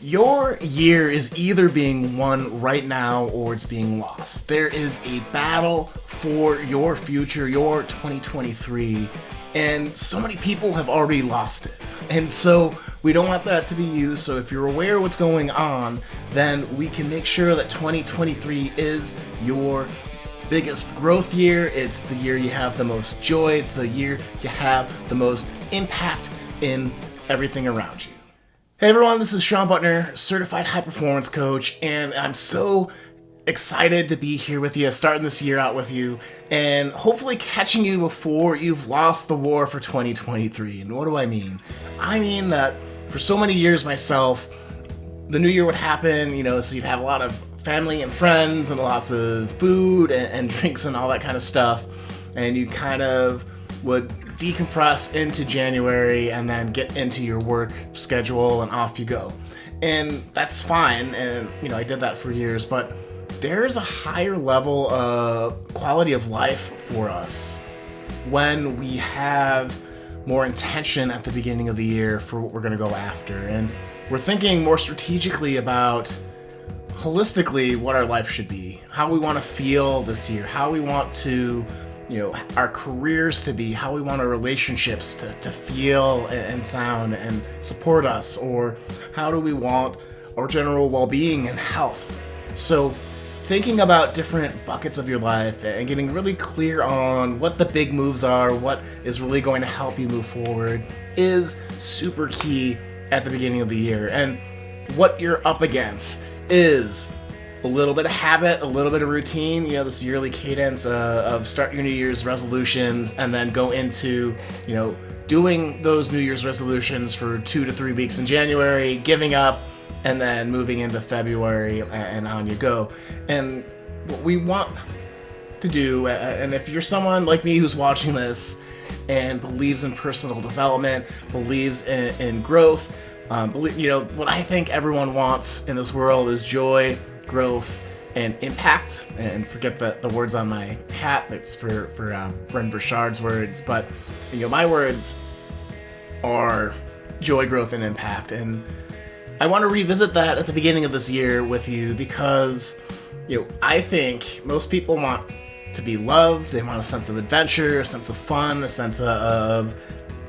Your year is either being won right now or it's being lost. There is a battle for your future, your 2023, and so many people have already lost it. And so we don't want that to be you. So if you're aware of what's going on, then we can make sure that 2023 is your biggest growth year. It's the year you have the most joy. It's the year you have the most impact in everything around you. Hey everyone, this is Sean Butner, certified high performance coach, and I'm so excited to be here with you, starting this year out with you, and hopefully catching you before you've lost the war for 2023. And what do I mean? I mean that for so many years myself, the new year would happen, so you'd have a lot of family and friends and lots of food and drinks and all that kind of stuff, and you kind of would decompress into January and then get into your work schedule and off you go. And that's fine, and I did that for years, but there's a higher level of quality of life for us when we have more intention at the beginning of the year for what we're going to go after, and we're thinking more strategically about holistically what our life should be, how we want to feel this year, how we want to our careers to be, how we want our relationships to feel and sound and support us, or how do we want our general well-being and health. So thinking about different buckets of your life and getting really clear on what the big moves are, what is really going to help you move forward, is super key at the beginning of the year. And what you're up against is a little bit of habit, a little bit of routine, this yearly cadence of start your New Year's resolutions and then go into, doing those New Year's resolutions for 2 to 3 weeks in January, giving up, and then moving into February and on you go. And what we want to do, and if you're someone like me who's watching this and believes in personal development, believes in growth, what I think everyone wants in this world is joy, growth, and impact. And forget the words on my hat. That's for Bren Burchard's words. But my words are joy, growth, and impact. And I want to revisit that at the beginning of this year with you because I think most people want to be loved. They want a sense of adventure, a sense of fun, a sense of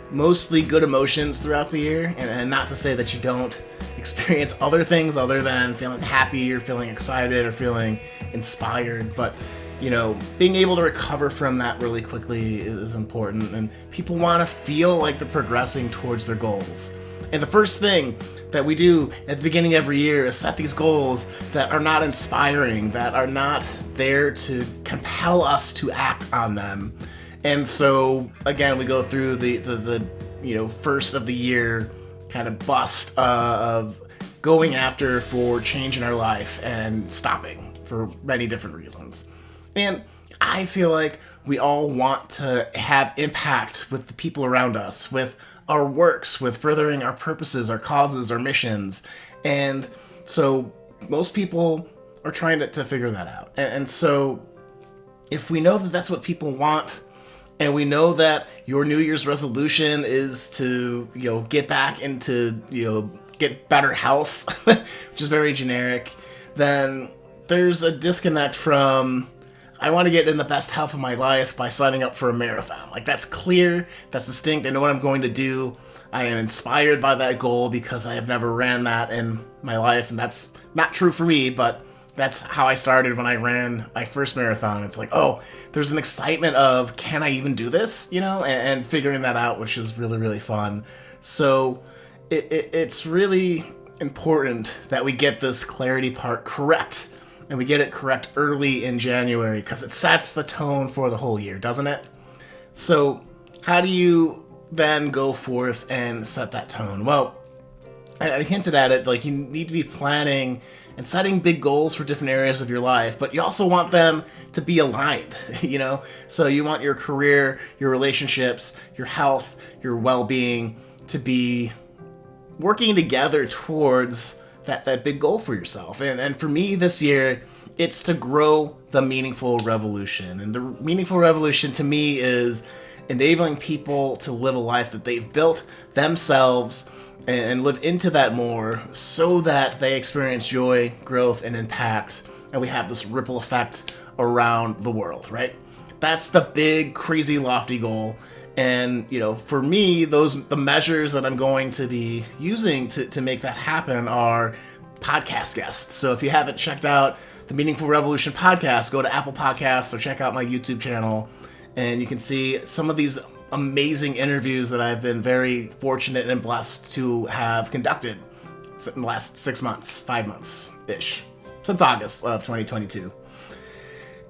mostly good emotions throughout the year. And not to say that you don't experience other things other than feeling happy or feeling excited or feeling inspired, but being able to recover from that really quickly is important, and people want to feel like they're progressing towards their goals. And the first thing that we do at the beginning of every year is set these goals that are not inspiring, that are not there to compel us to act on them. And so again, we go through the first of the year kind of bust of going after for change in our life and stopping for many different reasons. And I feel like we all want to have impact with the people around us, with our works, with furthering our purposes, our causes, our missions. And so most people are trying to figure that out. And so if we know that that's what people want, and we know that your New Year's resolution is to, get back into, get better health, which is very generic, then there's a disconnect from, I want to get in the best health of my life by signing up for a marathon. Like, that's clear, that's distinct, I know what I'm going to do. I am inspired by that goal because I have never ran that in my life, and that's not true for me, but that's how I started when I ran my first marathon. It's like, oh, there's an excitement of, can I even do this? And figuring that out, which is really, really fun. So it's really important that we get this clarity part correct, and we get it correct early in January, because it sets the tone for the whole year, doesn't it? So how do you then go forth and set that tone? Well, I hinted at it, like you need to be planning and setting big goals for different areas of your life, but you also want them to be aligned, So you want your career, your relationships, your health, your well-being to be working together towards that big goal for yourself. And for me this year, it's to grow the meaningful revolution. And the meaningful revolution to me is enabling people to live a life that they've built themselves and live into that more so that they experience joy, growth, and impact, and we have this ripple effect around the world, right? That's the big, crazy, lofty goal. And, for me, the measures that I'm going to be using to make that happen are podcast guests. So if you haven't checked out the Meaningful Revolution podcast, go to Apple Podcasts or check out my YouTube channel, and you can see some of these amazing interviews that I've been very fortunate and blessed to have conducted in the last 6 months, 5 months-ish, since August of 2022.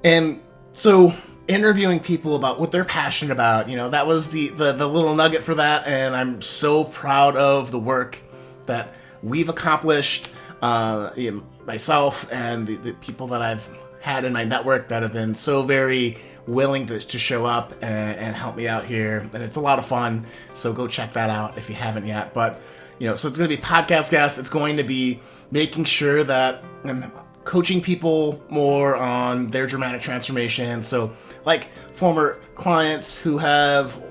And so interviewing people about what they're passionate about, that was the little nugget for that, and I'm so proud of the work that we've accomplished, myself and the people that I've had in my network that have been so very willing to show up and help me out here, and it's a lot of fun, so go check that out if you haven't yet. But so it's going to be podcast guests. It's going to be making sure that I'm coaching people more on their dramatic transformation, so like former clients who have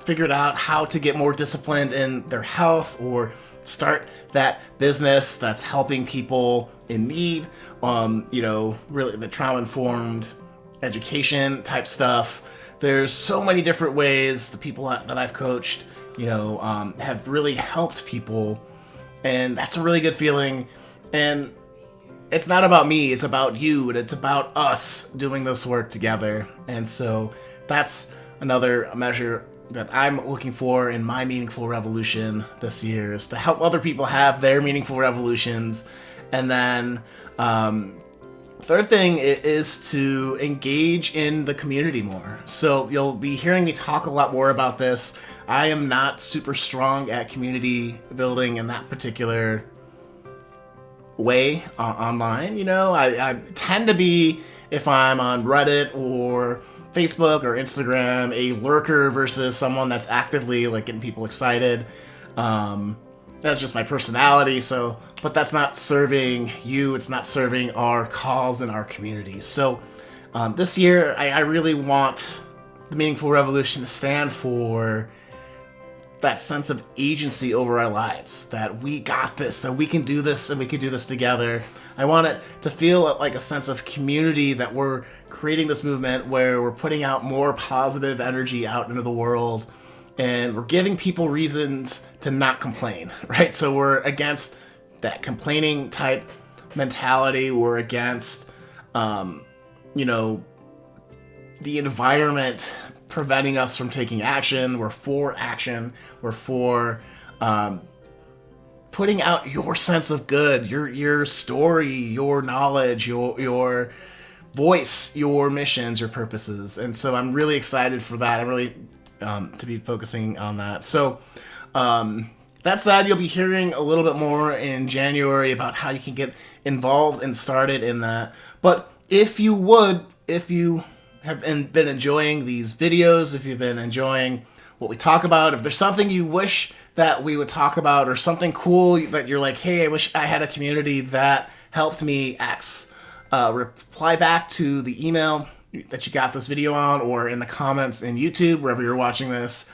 figured out how to get more disciplined in their health or start that business that's helping people in need, really the trauma-informed education type stuff. There's so many different ways the people that I've coached, have really helped people, and that's a really good feeling. And it's not about me, it's about you, and it's about us doing this work together. And so that's another measure that I'm looking for in my meaningful revolution this year, is to help other people have their meaningful revolutions. And then third thing is to engage in the community more. So you'll be hearing me talk a lot more about this. I am not super strong at community building in that particular way online. I tend to be, if I'm on Reddit or Facebook or Instagram, a lurker versus someone that's actively getting people excited. That's just my personality. But that's not serving you. It's not serving our cause and our community. So this year, I really want the Meaningful Revolution to stand for that sense of agency over our lives, that we got this, that we can do this, and we can do this together. I want it to feel like a sense of community, that we're creating this movement where we're putting out more positive energy out into the world, and we're giving people reasons to not complain, right? So we're against that complaining type mentality. We're against, the environment preventing us from taking action. We're for action. We're for putting out your sense of good, your story, your knowledge, your voice, your missions, your purposes. And so I'm really excited for that. I'm really to be focusing on that. So that said, you'll be hearing a little bit more in January about how you can get involved and started in that. But if you have been enjoying these videos, if you've been enjoying what we talk about, if there's something you wish that we would talk about, or something cool that you're like, hey, I wish I had a community that helped me X, reply back to the email that you got this video on, or in the comments in YouTube, wherever you're watching this.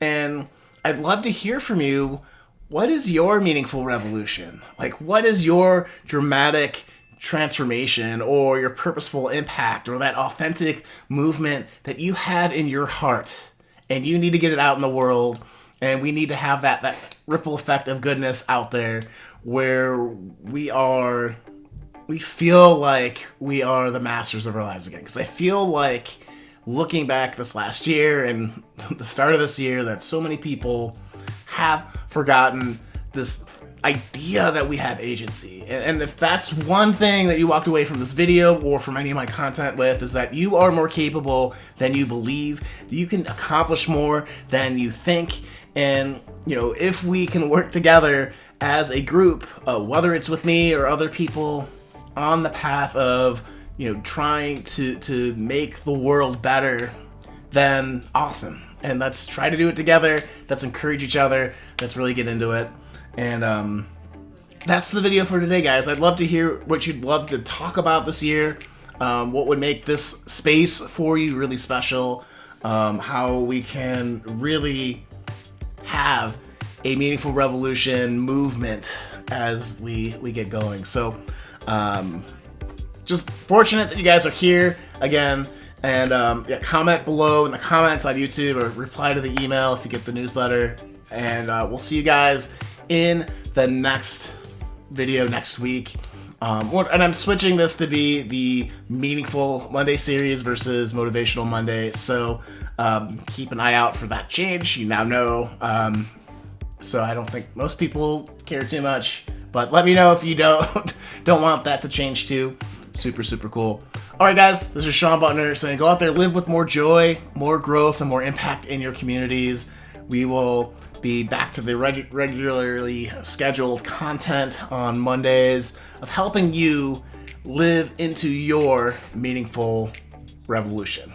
And I'd love to hear from you. What is your meaningful revolution? What is your dramatic transformation, or your purposeful impact, or that authentic movement that you have in your heart, and you need to get it out in the world, and we need to have that ripple effect of goodness out there, where we feel like we are the masters of our lives again. Because I feel like, looking back this last year and the start of this year, that so many people have forgotten this idea that we have agency. And if that's one thing that you walked away from this video or from any of my content with, is that you are more capable than you believe, that you can accomplish more than you think. And if we can work together as a group, whether it's with me or other people on the path of trying to make the world better, then awesome. And let's try to do it together. Let's encourage each other. Let's really get into it. And that's the video for today, guys. I'd love to hear what you'd love to talk about this year. What would make this space for you really special. How we can really have a meaningful revolution movement as we get going. So just fortunate that you guys are here again. And yeah, comment below in the comments on YouTube or reply to the email if you get the newsletter. And we'll see you guys in the next video next week. And I'm switching this to be the Meaningful Monday series versus Motivational Monday. So keep an eye out for that change. You now know. So I don't think most people care too much. But let me know if you don't want that to change too. Super, super cool. All right, guys, this is Sean Butner saying go out there, live with more joy, more growth, and more impact in your communities. We will be back to the regularly scheduled content on Mondays of helping you live into your meaningful revolution.